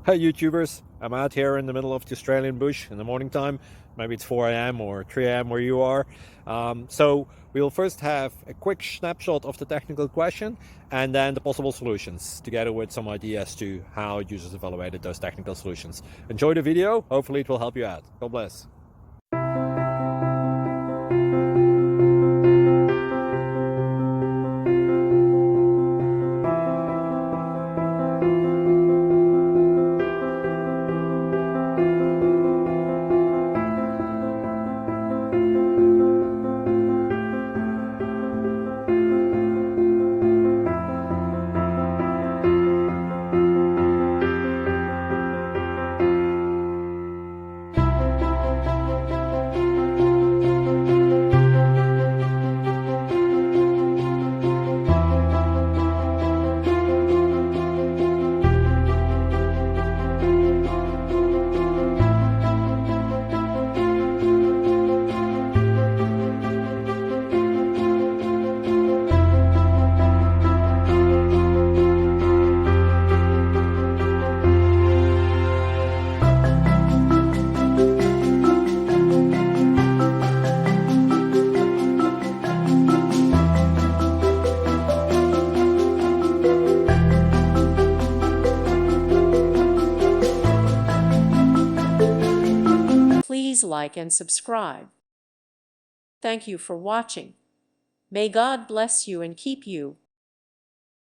Hey YouTubers, I'm out here in the middle of the Australian bush in the morning time. Maybe it's 4 a.m. or 3 a.m. where you are. So we'll first have a quick snapshot of the technical question and then the possible solutions, together with some ideas to how users evaluated those technical solutions. Enjoy the video, hopefully it will help you out. God bless. Please like and subscribe. Thank you for watching. May God bless you and keep you.